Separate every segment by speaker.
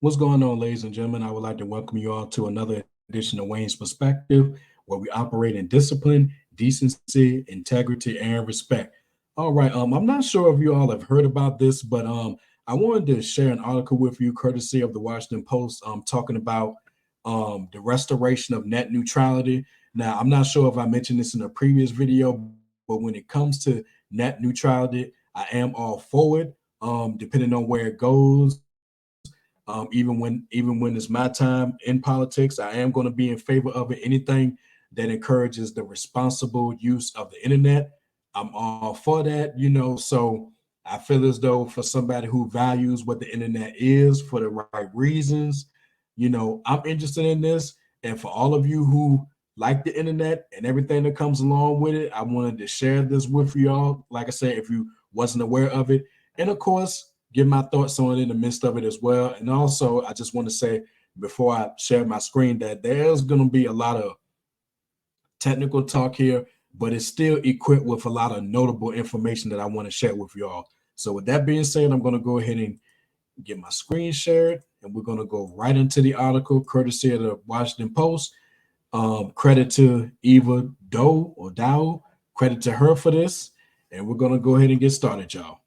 Speaker 1: What's going on, ladies and gentlemen? I would like to welcome you all to another edition of Wayne's Perspective, where we operate in discipline, decency, integrity, and respect. All right. I'm not sure if you all have heard about this, but I wanted to share an article with you, courtesy of the Washington Post, talking about the restoration of net neutrality. Now, I'm not sure if I mentioned this in a previous video, but when it comes to net neutrality, I am all for it. Depending on where it goes, even when it's my time in politics, I am going to be in favor of it. Anything that encourages the responsible use of the internet, I'm all for that. So I feel as though for somebody who values what the internet is for the right reasons, I'm interested in this. And for all of you who like the internet and everything that comes along with it, I wanted to share this with y'all. Like I said, if you wasn't aware of it, and of course, give my thoughts on it in the midst of it as well. And also, I just want to say before I share my screen that there's going to be a lot of technical talk here, but it's still equipped with a lot of notable information that I want to share with y'all. So, with that being said, I'm going to go ahead and get my screen shared, and we're going to go right into the article, courtesy of the Washington Post. Credit to Eva Doe or Dow. Credit to her for this. And we're going to go ahead and get started, y'all.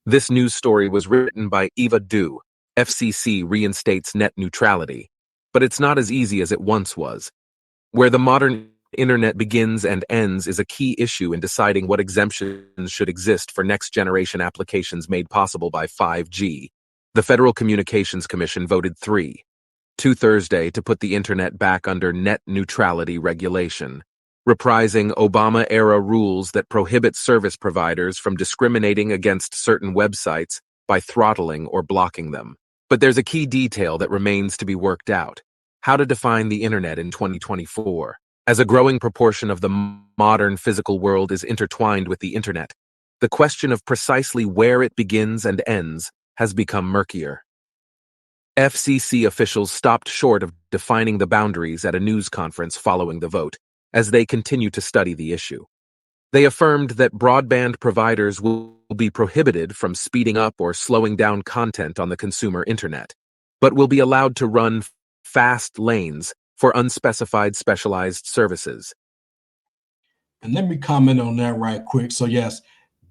Speaker 2: This news story was written by Eva Du. FCC reinstates net neutrality. But it's not as easy as it once was. Where the modern internet begins and ends is a key issue in deciding what exemptions should exist for next-generation applications made possible by 5G. The Federal Communications Commission voted 3-2 Thursday to put the internet back under net neutrality regulation, reprising Obama-era rules that prohibit service providers from discriminating against certain websites by throttling or blocking them. But there's a key detail that remains to be worked out: how to define the internet in 2024. As a growing proportion of the modern physical world is intertwined with the internet, the question of precisely where it begins and ends has become murkier. FCC officials stopped short of defining the boundaries at a news conference following the vote, as they continue to study the issue. They affirmed that broadband providers will be prohibited from speeding up or slowing down content on the consumer internet, but will be allowed to run fast lanes for unspecified specialized services.
Speaker 1: And let me comment on that right quick. So, yes,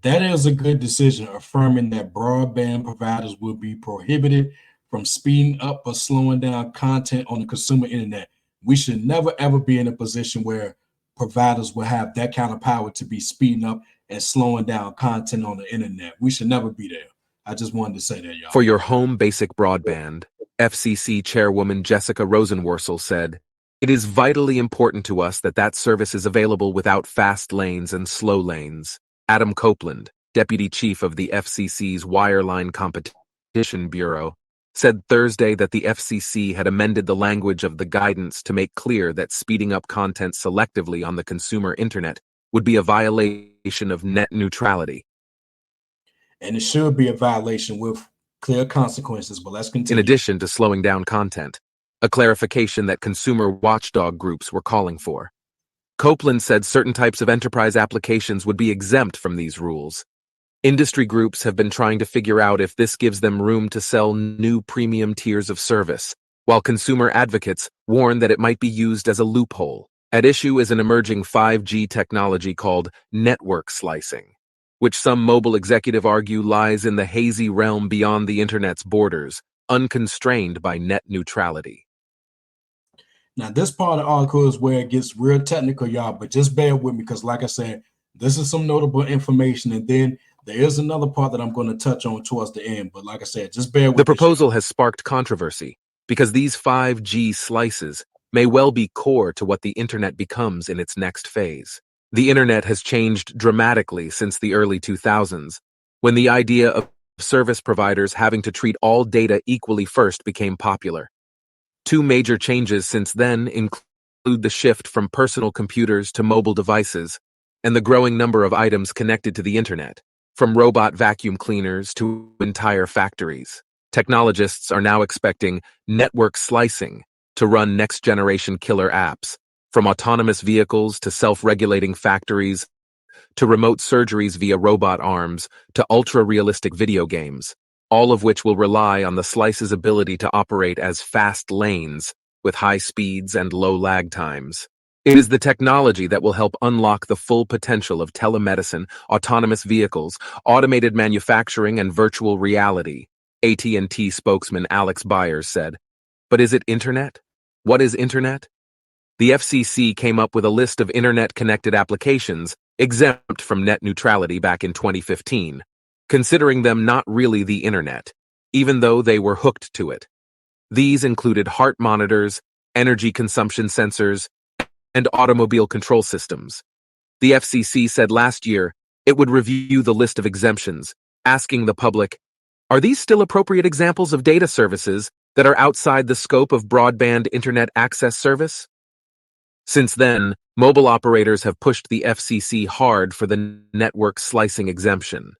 Speaker 1: that is a good decision, affirming that broadband providers will be prohibited from speeding up or slowing down content on the consumer internet. We should never, ever be in a position where providers will have that kind of power to be speeding up and slowing down content on the internet. We should never be there. I just wanted to say that,
Speaker 2: For
Speaker 1: y'all.
Speaker 2: your home basic broadband, FCC Chairwoman Jessica Rosenworcel said, "It is vitally important to us that that service is available without fast lanes and slow lanes." Adam Copeland, Deputy Chief of the FCC's Wireline Competition Bureau, said Thursday that the FCC had amended the language of the guidance to make clear that speeding up content selectively on the consumer internet would be a violation of net neutrality.
Speaker 1: And it should be a violation with clear consequences. But let's
Speaker 2: In
Speaker 1: continue.
Speaker 2: addition to slowing down content, a clarification that consumer watchdog groups were calling for. Copeland said certain types of enterprise applications would be exempt from these rules. Industry groups have been trying to figure out if this gives them room to sell new premium tiers of service, while consumer advocates warn that it might be used as a loophole. At issue is an emerging 5G technology called network slicing, which some mobile executives argue lies in the hazy realm beyond the internet's borders, unconstrained by net neutrality.
Speaker 1: Now, this part of the article is where it gets real technical, y'all, but just bear with me because, like I said, this is some notable information. And then there is another part that I'm going to touch on towards the end. But like I said, just bear
Speaker 2: The
Speaker 1: with this,
Speaker 2: proposal
Speaker 1: y'all.
Speaker 2: has sparked controversy because these 5G slices may well be core to what the internet becomes in its next phase. The internet has changed dramatically since the early 2000s, when the idea of service providers having to treat all data equally first became popular. Two major changes since then include the shift from personal computers to mobile devices and the growing number of items connected to the internet, from robot vacuum cleaners to entire factories. Technologists are now expecting network slicing to run next-generation killer apps, from autonomous vehicles to self-regulating factories to remote surgeries via robot arms to ultra-realistic video games. all of which will rely on the slice's ability to operate as fast lanes with high speeds and low lag times. It is the technology that will help unlock the full potential of telemedicine, autonomous vehicles, automated manufacturing, and virtual reality, AT&T spokesman Alex Byers said. But is it internet? What is internet? The FCC came up with a list of internet-connected applications exempt from net neutrality back in 2015, considering them not really the internet, even though they were hooked to it. These included heart monitors, energy consumption sensors, and automobile control systems. The FCC said last year it would review the list of exemptions, asking the public, are these still appropriate examples of data services that are outside the scope of broadband internet access service? Since then, mobile operators have pushed the FCC hard for the network slicing exemption.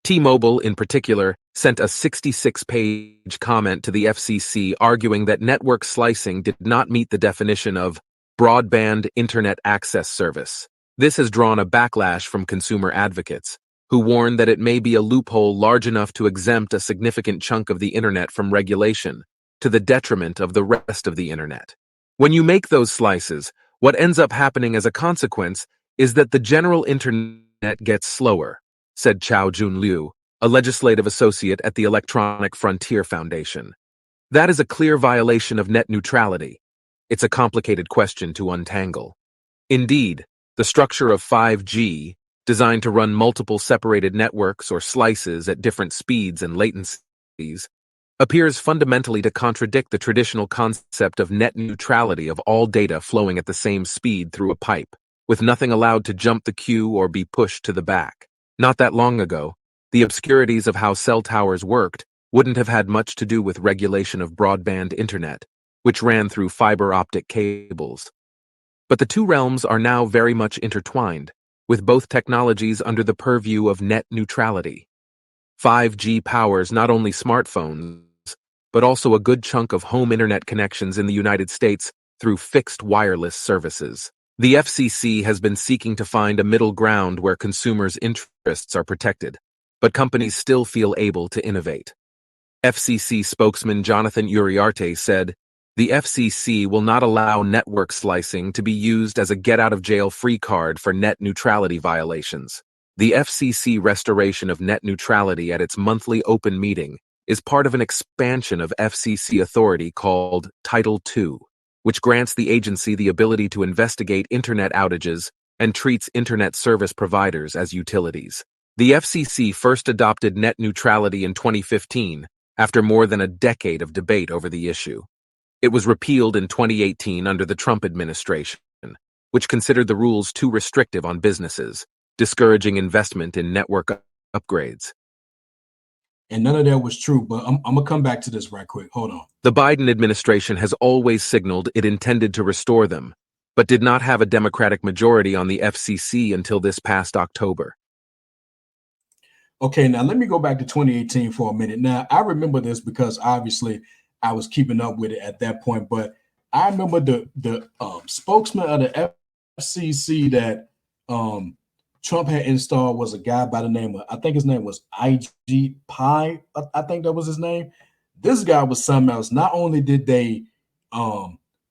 Speaker 2: T-Mobile, in particular, sent a 66-page comment to the FCC arguing that network slicing did not meet the definition of broadband internet access service. This has drawn a backlash from consumer advocates, who warn that it may be a loophole large enough to exempt a significant chunk of the internet from regulation, to the detriment of the rest of the internet. When you make those slices, what ends up happening as a consequence is that the general internet gets slower, said Chao Jun Liu, a legislative associate at the Electronic Frontier Foundation. That is a clear violation of net neutrality. It's a complicated question to untangle. Indeed, the structure of 5G, designed to run multiple separated networks or slices at different speeds and latencies, appears fundamentally to contradict the traditional concept of net neutrality of all data flowing at the same speed through a pipe, with nothing allowed to jump the queue or be pushed to the back. Not that long ago, the obscurities of how cell towers worked wouldn't have had much to do with regulation of broadband internet, which ran through fiber optic cables. But the two realms are now very much intertwined, with both technologies under the purview of net neutrality. 5G powers not only smartphones, but also a good chunk of home internet connections in the United States through fixed wireless services. The FCC has been seeking to find a middle ground where consumers' interests are protected, but companies still feel able to innovate. FCC spokesman Jonathan Uriarte said, "The FCC will not allow network slicing to be used as a get-out-of-jail-free card for net neutrality violations. The FCC restoration of net neutrality at its monthly open meeting is part of an expansion of FCC authority called Title II, which grants the agency the ability to investigate internet outages and treats internet service providers as utilities. The FCC first adopted net neutrality in 2015 after more than a decade of debate over the issue. It was repealed in 2018 under the Trump administration, which considered the rules too restrictive on businesses, discouraging investment in network upgrades.
Speaker 1: And none of that was true, but I'm going to come back to this right quick. Hold on.
Speaker 2: The Biden administration has always signaled it intended to restore them, but did not have a Democratic majority on the FCC until this past October.
Speaker 1: Okay, now let me go back to 2018 for a minute. Now, I remember this because obviously I was keeping up with it at that point, but I remember the spokesman of the FCC that Trump had installed was a guy by the name of, I think his name was IG Pie. I think that was his name. This guy was something else. Not only did they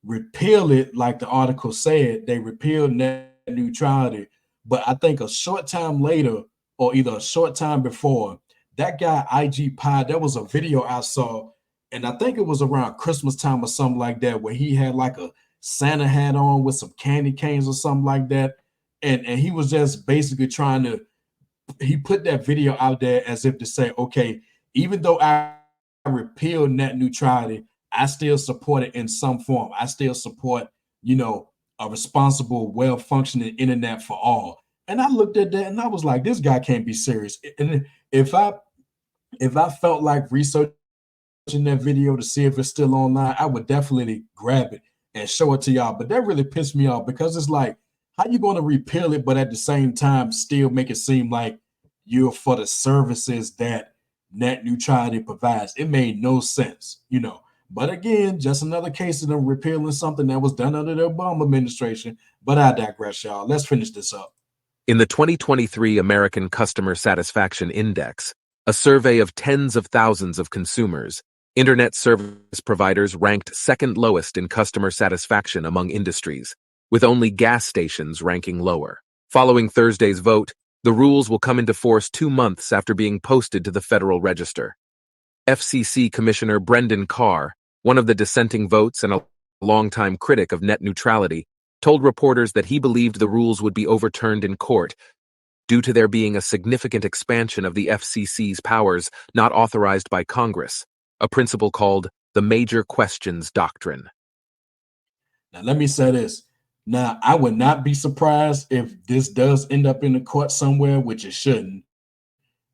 Speaker 1: repeal it, like the article said, they repealed net neutrality, but I think a short time later, or either a short time before, that guy IG Pie, there was a video I saw, and I think it was around Christmas time or something like that, where he had like a Santa hat on with some candy canes or something like that. And he was just basically trying to, he put that video out there as if to say, okay, even though I repealed net neutrality, I still support it in some form. I still support, a responsible, well-functioning internet for all. And I looked at that and I was like, this guy can't be serious. And if I felt like researching that video to see if it's still online, I would definitely grab it and show it to y'all. But that really pissed me off because it's like, how you going to repeal it, but at the same time still make it seem like you're for the services that net neutrality provides? It made no sense. But again, just another case of them repealing something that was done under the Obama administration. But I digress, y'all. Let's finish this up.
Speaker 2: In the 2023 American Customer Satisfaction Index, A survey of tens of thousands of consumers, internet service providers ranked second lowest in customer satisfaction among industries, with only gas stations ranking lower. Following Thursday's vote, the rules will come into force 2 months after being posted to the Federal Register. FCC Commissioner Brendan Carr, one of the dissenting votes and a longtime critic of net neutrality, told reporters that he believed the rules would be overturned in court due to there being a significant expansion of the FCC's powers not authorized by Congress, a principle called the Major Questions Doctrine.
Speaker 1: Now, let me say this. Now, I would not be surprised if this does end up in the court somewhere, which it shouldn't,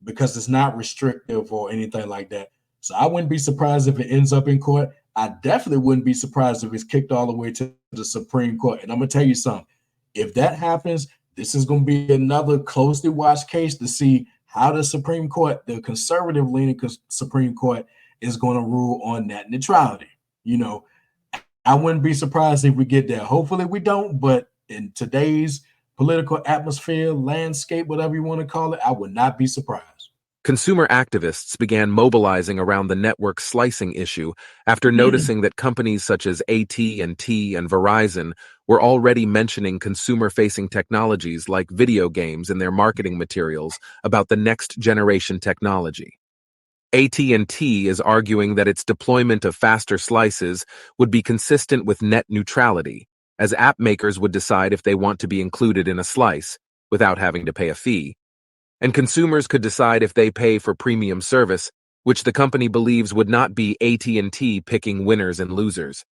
Speaker 1: because it's not restrictive or anything like that. So I wouldn't be surprised if it ends up in court. I definitely wouldn't be surprised if it's kicked all the way to the Supreme Court. And I'm going to tell you something. If that happens, this is going to be another closely watched case to see how the Supreme Court, the conservative leaning Supreme Court, is going to rule on net neutrality. You know, I wouldn't be surprised if we get there. Hopefully we don't, but in today's political atmosphere, landscape, whatever you want to call it, I would not be surprised.
Speaker 2: Consumer activists began mobilizing around the network slicing issue after noticing that companies such as AT&T and Verizon were already mentioning consumer-facing technologies like video games in their marketing materials about the next generation technology. AT&T is arguing that its deployment of faster slices would be consistent with net neutrality, as app makers would decide if they want to be included in a slice without having to pay a fee, and consumers could decide if they pay for premium service, which the company believes would not be AT&T picking winners and losers.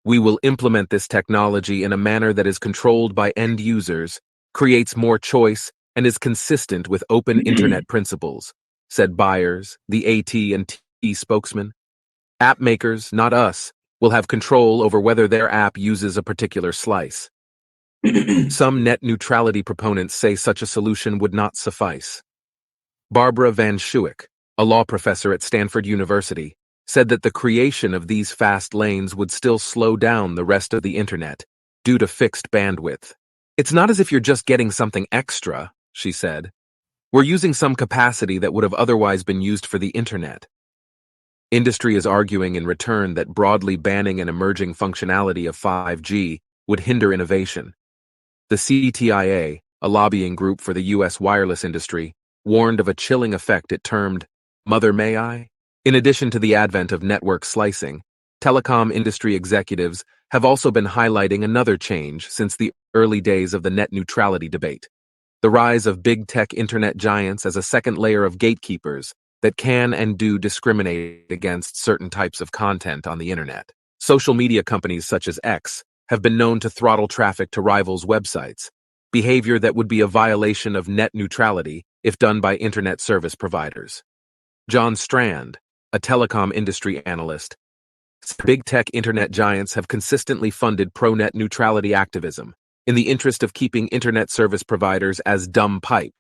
Speaker 2: We will implement this technology in a manner that is controlled by end users, creates more choice, and is consistent with open internet principles, said Byers, the AT&T spokesman. App makers, not us, will have control over whether their app uses a particular slice. Some net neutrality proponents say such a solution would not suffice. Barbara Van Schuick, a law professor at Stanford University, said that the creation of these fast lanes would still slow down the rest of the internet due to fixed bandwidth. It's not as if you're just getting something extra, she said. We're using some capacity that would have otherwise been used for the internet. Industry is arguing in return that broadly banning an emerging functionality of 5G would hinder innovation. The CTIA, a lobbying group for the U.S. wireless industry, warned of a chilling effect it termed Mother May I? In addition to the advent of network slicing, telecom industry executives have also been highlighting another change since the early days of the net neutrality debate: the rise of big tech internet giants as a second layer of gatekeepers that can and do discriminate against certain types of content on the internet. Social media companies such as X have been known to throttle traffic to rivals' websites, behavior that would be a violation of net neutrality if done by internet service providers. John Strand, a telecom industry analyst, said big tech internet giants have consistently funded pro-net neutrality activism in the interest of keeping internet service providers as dumb pipes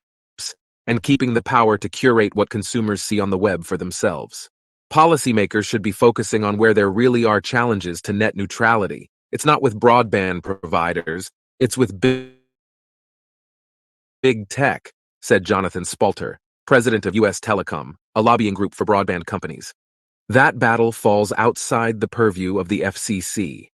Speaker 2: and keeping the power to curate what consumers see on the web for themselves. Policymakers should be focusing on where there really are challenges to net neutrality. It's not with broadband providers, it's with big tech, said Jonathan Spalter, president of US Telecom, a lobbying group for broadband companies. That battle falls outside the purview of the FCC.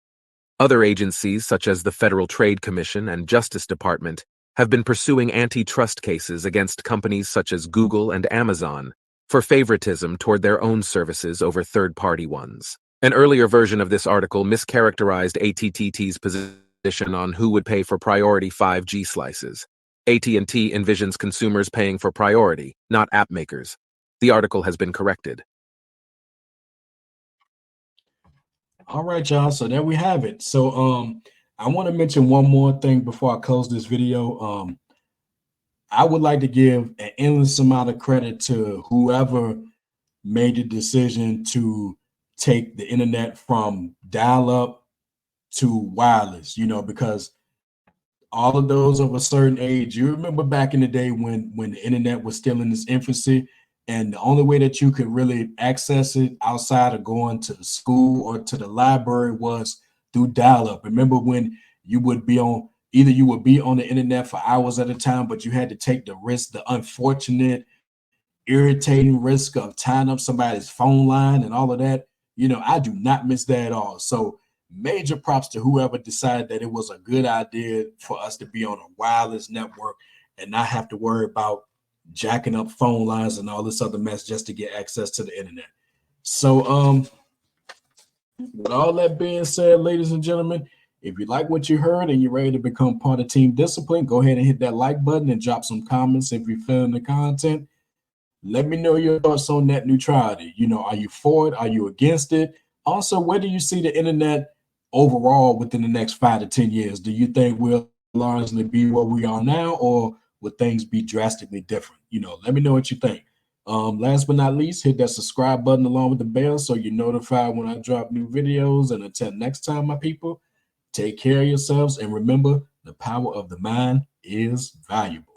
Speaker 2: Other agencies, such as the Federal Trade Commission and Justice Department, have been pursuing antitrust cases against companies such as Google and Amazon for favoritism toward their own services over third-party ones. An earlier version of this article mischaracterized AT&T's position on who would pay for priority 5G slices. AT&T envisions consumers paying for priority, not app makers. The article has been corrected.
Speaker 1: All right, y'all. So there we have it. So I want to mention one more thing before I close this video. I would like to give an endless amount of credit to whoever made the decision to take the internet from dial-up to wireless, because all of those of a certain age, you remember back in the day when the internet was still in its infancy, and the only way that you could really access it outside of going to school or to the library was through dial-up. Remember when you would be on the internet for hours at a time, but you had to take the risk, the unfortunate irritating risk of tying up somebody's phone line and all of that. I do not miss that at all. So major props to whoever decided that it was a good idea for us to be on a wireless network and not have to worry about jacking up phone lines and all this other mess just to get access to the internet. So with all that being said, ladies and gentlemen, if you like what you heard and you're ready to become part of Team Discipline, go ahead and hit that like button and drop some comments if you're feeling the content. Let me know your thoughts on net neutrality. Are you for it? Are you against it? Also, where do you see the internet overall within the next 5 to 10 years? Do you think we'll largely be where we are now, or would things be drastically different? Let me know what you think. Last but not least, hit that subscribe button along with the bell so you're notified when I drop new videos. And until next time, my people, take care of yourselves and remember the power of the mind is valuable.